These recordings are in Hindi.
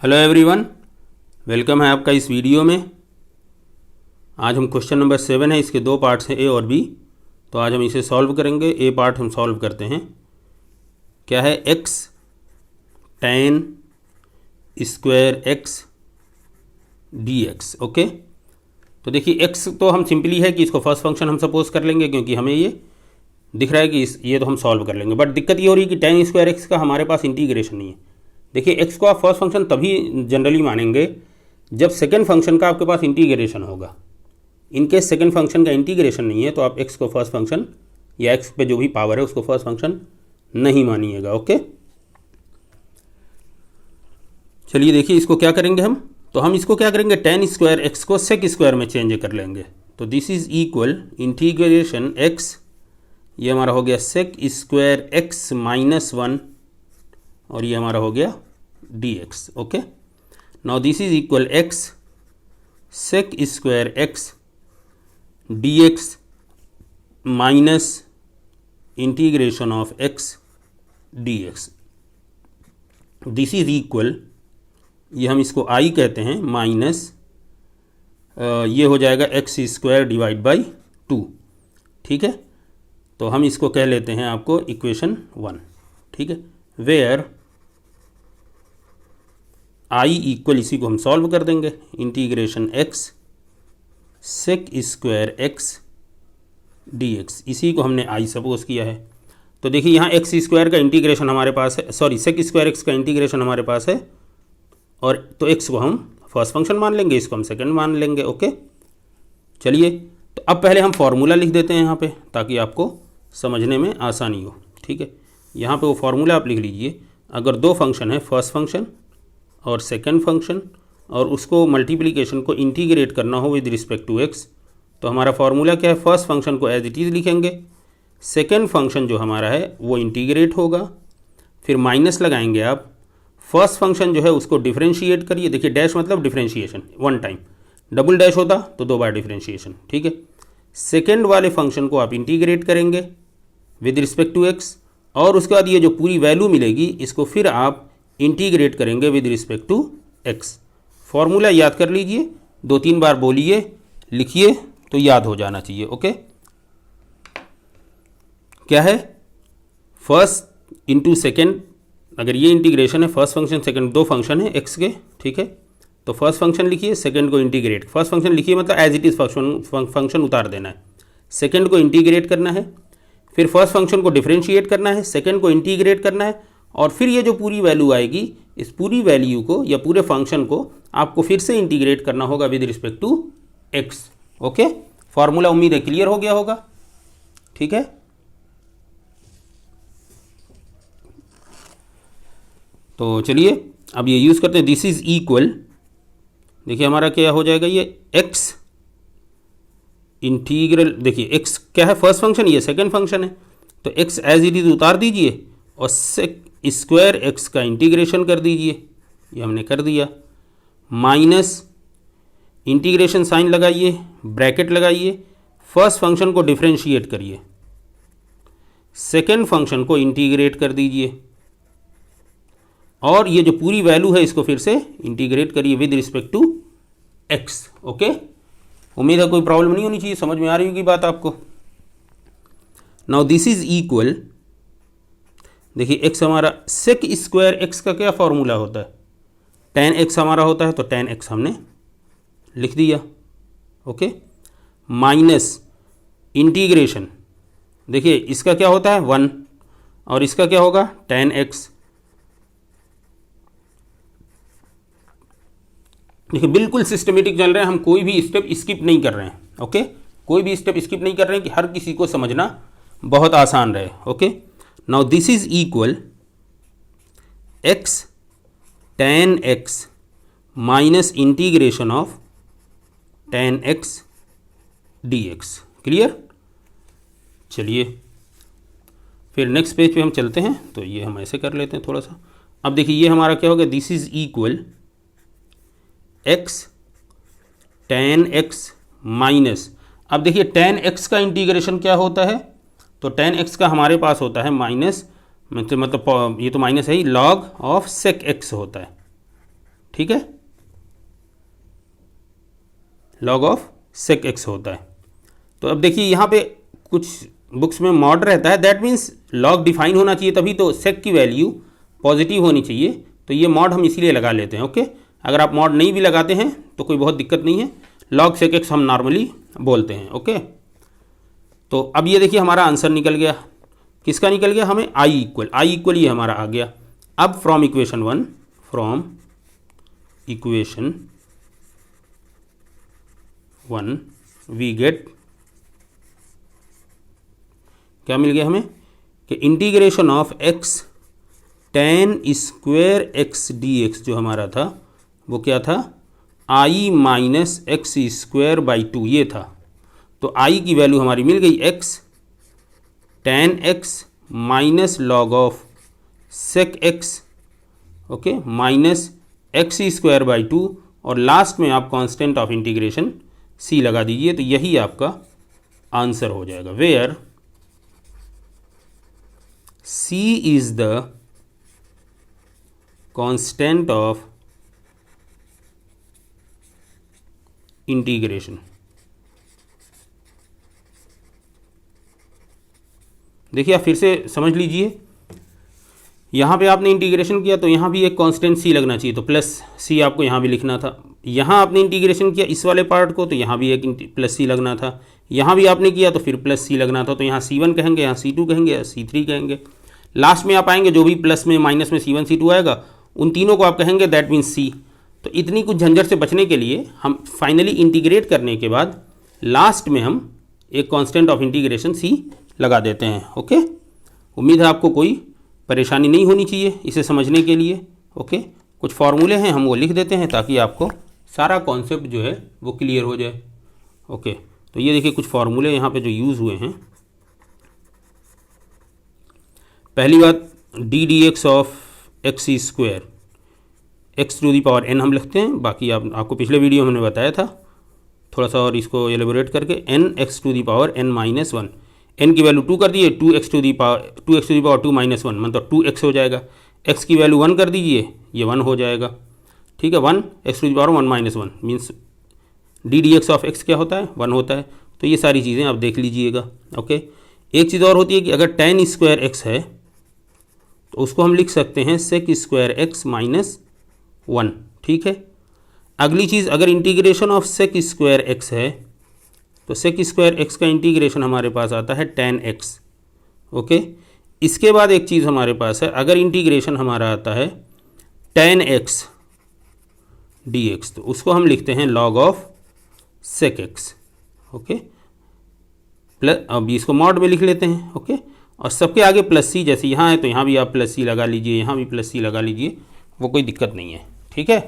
हेलो एवरीवन, वेलकम है आपका इस वीडियो में। आज हम क्वेश्चन नंबर 7 है, इसके दो पार्ट्स हैं ए और बी। तो आज हम इसे सॉल्व करेंगे। ए पार्ट हम सॉल्व करते हैं। क्या है? X tan square x d x. Okay, तो देखिए एक्स तो हम सिंपली है कि इसको फर्स्ट फंक्शन हम सपोज कर लेंगे, क्योंकि हमें ये दिख रहा है कि ये तो हम सॉल्व कर लेंगे। बट दिक्कत ये हो रही है कि tan स्क्वायर एक्स का हमारे पास इंटीग्रेशन नहीं है। देखिए एक्स को आप फर्स्ट फंक्शन तभी जनरली मानेंगे जब सेकेंड फंक्शन का आपके पास इंटीग्रेशन होगा। इनकेस सेकेंड फंक्शन का इंटीग्रेशन नहीं है तो आप एक्स को फर्स्ट फंक्शन या एक्स पे जो भी पावर है उसको फर्स्ट फंक्शन नहीं मानिएगा। ओके, चलिए देखिए इसको क्या करेंगे हम। तो हम इसको क्या करेंगे, tan स्क्वायर एक्स को सेक स्क्वायर में चेंज कर लेंगे। तो this is equal integration x, ये हमारा हो गया सेक स्क्वायर एक्स -1 और ये हमारा हो गया d x. Okay, now this is equal x sec square x d x minus integration of x d x. This is equal, ये हम इसको आई कहते हैं, माइनस ये हो जाएगा एक्स स्क्वायर डिवाइड बाई 2। ठीक है, तो हम इसको कह लेते हैं आपको इक्वेशन 1। ठीक है, वेयर आई इक्वल, इसी को हम सॉल्व कर देंगे, integration x sec square x d x, इसी को हमने आई सपोज किया है। तो देखिए यहाँ एक्स स्क्वायर का इंटीग्रेशन हमारे पास है, सॉरी सेक स्क्वायर एक्स का इंटीग्रेशन हमारे पास है, और तो एक्स को हम फर्स्ट फंक्शन मान लेंगे, इसको हम सेकंड मान लेंगे। ओके, चलिए तो अब पहले हम फॉर्मूला लिख देते हैं यहाँ पे, ताकि आपको समझने में आसानी हो। ठीक है, यहाँ पे वो फार्मूला आप लिख लीजिए। अगर दो फंक्शन है, फर्स्ट फंक्शन और सेकंड फंक्शन, और उसको मल्टीप्लिकेशन को इंटीग्रेट करना हो विद रिस्पेक्ट टू एक्स, तो हमारा फार्मूला क्या है, फर्स्ट फंक्शन को एज इट इज़ लिखेंगे, सेकंड फंक्शन जो हमारा है वो इंटीग्रेट होगा, फिर माइनस लगाएंगे आप, फर्स्ट फंक्शन जो है उसको डिफरेंशिएट करिए। देखिए डैश मतलब differentiation, one time, double dash होता तो दो बार डिफरेंशिएशन। ठीक है, सेकेंड वाले फंक्शन को आप इंटीग्रेट करेंगे विद रिस्पेक्ट टू एक्स, और उसके बाद ये जो पूरी वैल्यू मिलेगी इसको फिर आप इंटीग्रेट करेंगे with respect to x. Formula याद कर लीजिए, 2-3 बार बोलिए, लिखिए, तो याद हो जाना चाहिए। ओके, क्या है, फर्स्ट इंटू सेकेंड, अगर ये इंटीग्रेशन है, फर्स्ट फंक्शन सेकंड, दो फंक्शन है एक्स के। ठीक है, तो फर्स्ट फंक्शन लिखिए, सेकंड को इंटीग्रेट, फर्स्ट फंक्शन लिखिए मतलब एज इट इज़ फंक्शन उतार देना है, सेकंड को इंटीग्रेट करना है, फिर फर्स्ट फंक्शन को डिफरेंशिएट करना है, सेकंड को इंटीग्रेट करना है, और फिर ये जो पूरी वैल्यू आएगी, इस पूरी वैल्यू को या पूरे फंक्शन को आपको फिर से इंटीग्रेट करना होगा with respect to x. Okay, formula उम्मीद है क्लियर हो गया होगा। ठीक है, तो चलिए अब ये यूज़ करते हैं। दिस इज इक्वल, देखिए हमारा क्या हो जाएगा, ये एक्स इंटीग्रल, देखिए एक्स क्या है, फर्स्ट फंक्शन, ये सेकंड फंक्शन है, तो एक्स एज इट इज उतार दीजिए और सेक स्क्वायर एक्स का इंटीग्रेशन कर दीजिए, ये हमने कर दिया, माइनस इंटीग्रेशन साइन लगाइए, ब्रैकेट लगाइए, फर्स्ट फंक्शन को डिफरेंशिएट करिए, सेकंड फंक्शन को इंटीग्रेट कर दीजिए, और ये जो पूरी वैल्यू है इसको फिर से इंटीग्रेट करिए with respect to x. Okay, उम्मीद है कोई प्रॉब्लम नहीं होनी चाहिए, समझ में आ रही होगी बात आपको। नाउ दिस इज इक्वल, देखिए एक्स हमारा, सेक स्क्वायर एक्स का क्या फॉर्मूला होता है, tan एक्स हमारा होता है, तो tan एक्स हमने लिख दिया। ओके, माइनस इंटीग्रेशन, देखिए इसका क्या होता है 1, और इसका क्या होगा tan एक्स। देखिए बिल्कुल सिस्टमेटिक चल रहे हैं हम, कोई भी स्टेप स्किप नहीं कर रहे हैं। ओके, कोई भी स्टेप स्किप नहीं कर रहे हैं कि हर किसी को समझना बहुत आसान रहे। Okay, now this is equal x tan x minus integration of tan x d x. Clear, चलिए फिर नेक्स्ट पेज पे हम चलते हैं। तो ये हम ऐसे कर लेते हैं थोड़ा सा। अब देखिए ये हमारा क्या होगा, this is equal x tan x minus, अब देखिए tan एक्स का इंटीग्रेशन क्या होता है, तो tan एक्स का हमारे पास होता है माइनस, मतलब ये तो माइनस है ही, लॉग ऑफ सेक एक्स होता है। ठीक है, log ऑफ sec x होता है। तो अब देखिए यहाँ पे कुछ बुक्स में मॉड रहता है, दैट मीन्स log डिफाइन होना चाहिए, तभी तो sec की वैल्यू पॉजिटिव होनी चाहिए, तो ये मॉड हम इसीलिए लगा लेते हैं। ओके, अगर आप मॉड नहीं भी लगाते हैं तो कोई बहुत दिक्कत नहीं है, log sec x हम नॉर्मली बोलते हैं। ओके, तो अब ये देखिए हमारा आंसर निकल गया, किसका निकल गया, हमें i इक्वल ये हमारा आ गया। अब फ्रॉम इक्वेशन 1 वी गेट, क्या मिल गया हमें कि integration of x tan square x dx जो हमारा था वो क्या था, i minus x square by 2 ये था। तो i की वैल्यू हमारी मिल गई x tan x minus log of sec x, okay, minus x square by 2, और लास्ट में आप कांस्टेंट ऑफ इंटीग्रेशन c लगा दीजिए, तो यही आपका आंसर हो जाएगा, where c is the constant of integration. देखिए आप फिर से समझ लीजिए, यहाँ पे आपने इंटीग्रेशन किया तो यहाँ भी एक कांस्टेंट c लगना चाहिए, तो प्लस c आपको यहाँ भी लिखना था। यहाँ आपने इंटीग्रेशन किया इस वाले पार्ट को, तो यहाँ भी एक प्लस c लगना था। यहाँ भी आपने किया तो फिर प्लस c लगना था, तो यहाँ c1 कहेंगे, यहाँ c2 कहेंगे, यहाँ c3 कहेंगे। लास्ट में आप आएंगे जो भी प्लस में माइनस में c1 c2 आएगा उन तीनों को आप कहेंगे दैट मीन्स c। तो इतनी कुछ झंझट से बचने के लिए हम फाइनली इंटीग्रेट करने के बाद लास्ट में हम एक कांस्टेंट ऑफ इंटीग्रेशन c लगा देते हैं। ओके, उम्मीद है आपको कोई परेशानी नहीं होनी चाहिए इसे समझने के लिए। ओके, कुछ फार्मूले हैं हम वो लिख देते हैं ताकि आपको सारा कॉन्सेप्ट जो है वो क्लियर हो जाए। ओके, तो ये देखिए कुछ फार्मूले यहाँ पे जो यूज़ हुए हैं। पहली बात, d d x of x square x to the power n हम लिखते हैं, बाकी आपको पिछले वीडियो में हमने बताया था, थोड़ा सा और इसको एलेबोरेट करके n x to the power n minus 1, n की वैल्यू 2 कर दीजिए, 2x to the power 2 minus 1 मतलब 2x हो जाएगा। x की वैल्यू 1 कर दीजिए, ये 1 हो जाएगा। ठीक है, 1 x to the power 1 minus 1 means d d x of x क्या होता है, 1 होता है। तो ये सारी चीज़ें आप देख लीजिएगा। ओके, एक चीज़ और होती है कि अगर tan स्क्वायर x है तो उसको हम लिख सकते हैं sec स्क्वायर x माइनस 1। ठीक है, अगली चीज़, अगर integration of sec square x है तो sec स्क्वायर x का इंटीग्रेशन हमारे पास आता है tan x। ओके, इसके बाद एक चीज़ हमारे पास है, अगर इंटीग्रेशन हमारा आता है tan x dx तो उसको हम लिखते हैं log of sec x। Okay, plus, अब इसको मॉड में लिख लेते हैं। ओके, और सबके आगे प्लस सी, जैसे यहाँ है तो यहाँ भी आप प्लस सी लगा लीजिए, यहाँ भी प्लस सी लगा लीजिए, वो कोई दिक्कत नहीं है। ठीक है,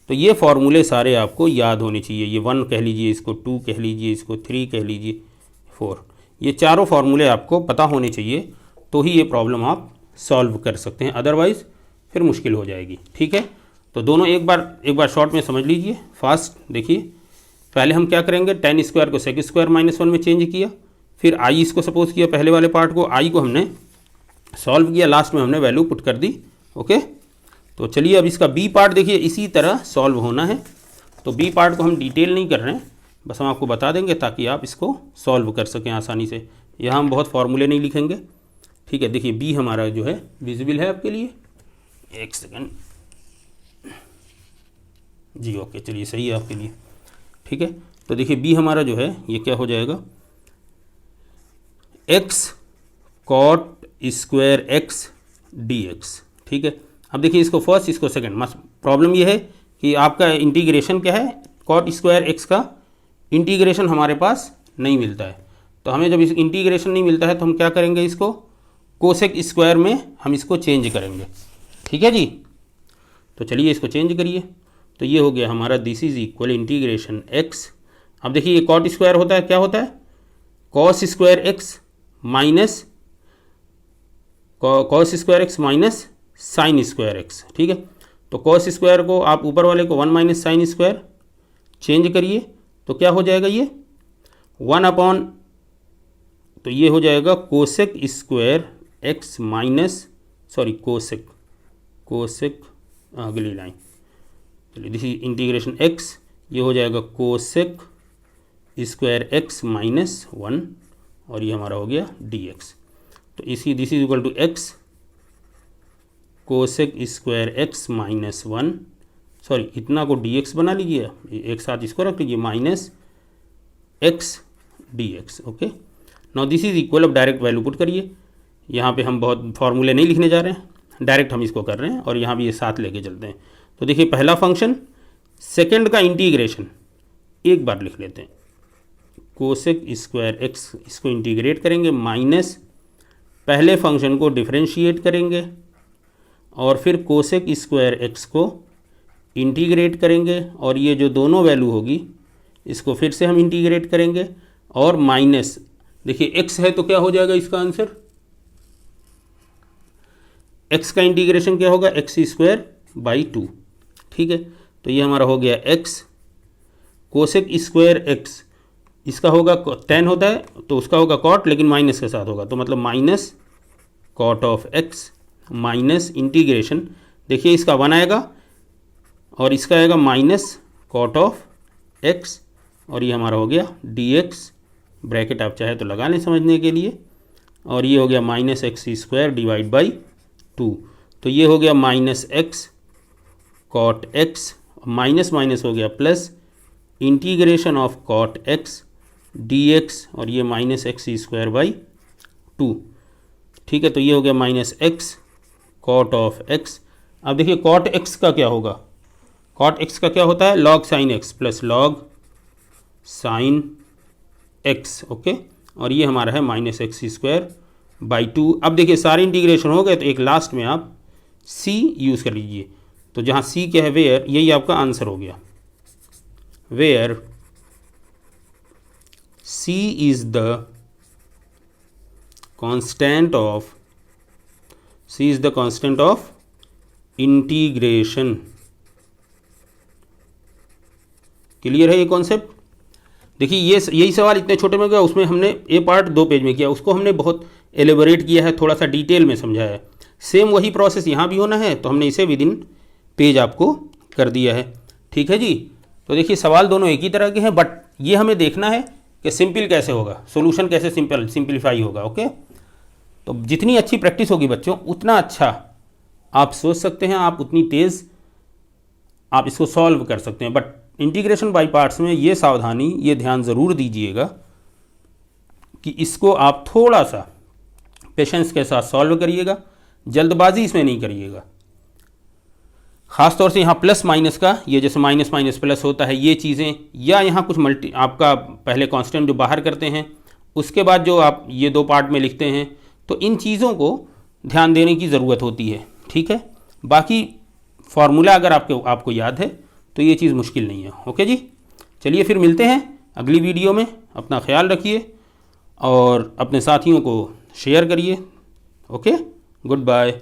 तो ये फॉर्मूले सारे आपको याद होने चाहिए। ये 1 कह लीजिए, इसको 2 कह लीजिए, इसको 3 कह लीजिए, 4, ये चारों फार्मूले आपको पता होने चाहिए, तो ही ये प्रॉब्लम आप सॉल्व कर सकते हैं, अदरवाइज़ फिर मुश्किल हो जाएगी। ठीक है, तो दोनों एक बार शॉर्ट में समझ लीजिए फास्ट। देखिए पहले हम क्या करेंगे, tan स्क्वायर को sec स्क्वायर माइनस 1 में चेंज किया, फिर i इसको सपोज किया, पहले वाले पार्ट को i को हमने सॉल्व किया, लास्ट में हमने वैल्यू पुट कर दी। ओके, तो चलिए अब इसका b पार्ट देखिए इसी तरह सॉल्व होना है। तो b पार्ट को हम डिटेल नहीं कर रहे हैं, बस हम आपको बता देंगे ताकि आप इसको सॉल्व कर सकें आसानी से। यहाँ हम बहुत फार्मूले नहीं लिखेंगे। ठीक है, देखिए b हमारा जो है विजिबल है आपके लिए, एक सेकेंड जी। ओके, चलिए सही है आपके लिए। ठीक है, तो देखिए b हमारा जो है ये क्या हो जाएगा, x cot square x dx। ठीक है, अब देखिए इसको फर्स्ट इसको सेकंड, मस्त प्रॉब्लम ये है कि आपका इंटीग्रेशन क्या है, कॉट स्क्वायर x का इंटीग्रेशन हमारे पास नहीं मिलता है। तो हमें जब इस इंटीग्रेशन नहीं मिलता है तो हम क्या करेंगे, इसको कोसेक स्क्वायर में हम इसको चेंज करेंगे। ठीक है जी, तो चलिए इसको चेंज करिए। तो ये हो गया हमारा this is equal integration x। अब देखिए ये कॉट स्क्वायर होता है, क्या होता है, cos square x minus cos square x minus sine square x। ठीक है, तो कॉस स्क्वायर को आप ऊपर वाले को 1 माइनस साइन स्क्वायर चेंज करिए, तो क्या हो जाएगा ये 1 अपॉन, तो ये हो जाएगा cosec square x minus, sorry cosec अगली लाइन, चलिए दिस इज इंटीग्रेशन एक्स, ये हो जाएगा कोसेक स्क्वायर एक्स माइनस 1 और ये हमारा हो गया डी एक्स। तो इसी this is equal to x cosec square x minus 1, sorry इतना को डी एक्स बना लीजिए, एक साथ इसको रख लीजिए minus x d x. Okay, now this is equal, अब डायरेक्ट वैल्यू पुट करिए। यहाँ पे हम बहुत फॉर्मूले नहीं लिखने जा रहे हैं, डायरेक्ट हम इसको कर रहे हैं और यहाँ भी ये साथ लेके चलते हैं। तो देखिए पहला फंक्शन, सेकंड का इंटीग्रेशन एक बार लिख लेते हैं, कोसेक स्क्वायर एक्स, इसको इंटीग्रेट करेंगे माइनस पहले फंक्शन को डिफरेंशिएट करेंगे और फिर कोसेक स्क्वायर एक्स को इंटीग्रेट करेंगे और ये जो दोनों वैल्यू होगी इसको फिर से हम इंटीग्रेट करेंगे और माइनस, देखिए एक्स है तो क्या हो जाएगा इसका आंसर, एक्स का इंटीग्रेशन क्या होगा, एक्स स्क्वायर बाई 2। ठीक है, तो ये हमारा हो गया एक्स कोसेक स्क्वायर एक्स, इसका होगा tan होता है तो उसका होगा कॉट, लेकिन माइनस के साथ होगा, तो मतलब minus cot of x minus integration, देखिए इसका 1 आएगा और इसका आएगा माइनस कॉट ऑफ एक्स और ये हमारा हो गया डी एक्स, ब्रैकेट आप चाहे तो लगा लें समझने के लिए, और ये हो गया minus x square divide by 2। तो ये हो गया minus x cot x, minus minus हो गया plus integration of cot x d x और ये माइनस एक्स स्क्वायर बाई 2। ठीक है, तो ये हो गया minus x cot of x. अब देखिए कॉट एक्स का क्या होगा, कॉट एक्स का क्या होता है, log sine x plus log sine x. Okay, और ये हमारा है माइनस एक्स स्क्वायर बाई 2। अब देखिए सारे इंटीग्रेशन हो गए तो एक लास्ट में आप सी यूज़ कर लीजिए, तो जहाँ सी क्या है, वेयर, यही आपका आंसर हो गया, where c is the constant of, c is the constant of integration. Clear है ये कॉन्सेप्ट। देखिए ये यही सवाल इतने छोटे में गया, उसमें हमने ए पार्ट 2 पेज में किया, उसको हमने बहुत एलेबोरेट किया है, थोड़ा सा डिटेल में समझाया है। सेम वही प्रोसेस यहाँ भी होना है, तो हमने इसे विद इन पेज आपको कर दिया है। ठीक है जी, तो देखिए सवाल दोनों एक ही तरह के हैं, बट ये हमें देखना है कि सिंपल कैसे होगा, सोल्यूशन कैसे सिंपलीफाई होगा। ओके, तो जितनी अच्छी प्रैक्टिस होगी बच्चों उतना अच्छा आप सोच सकते हैं, आप उतनी तेज़ आप इसको सॉल्व कर सकते हैं। बट इंटीग्रेशन बाय पार्ट्स में ये सावधानी, ये ध्यान ज़रूर दीजिएगा कि इसको आप थोड़ा सा पेशेंस के साथ सॉल्व करिएगा, जल्दबाजी इसमें नहीं करिएगा। ख़ास तौर से यहाँ प्लस माइनस का, ये जैसे माइनस माइनस प्लस होता है, ये चीज़ें, या यहाँ कुछ आपका पहले कांस्टेंट जो बाहर करते हैं उसके बाद जो आप ये 2 पार्ट में लिखते हैं, तो इन चीज़ों को ध्यान देने की ज़रूरत होती है। ठीक है, बाकी फार्मूला अगर आपको याद है तो ये चीज़ मुश्किल नहीं है। ओके जी, चलिए फिर मिलते हैं अगली वीडियो में। अपना ख्याल रखिए और अपने साथियों को शेयर करिए। Okay, good bye.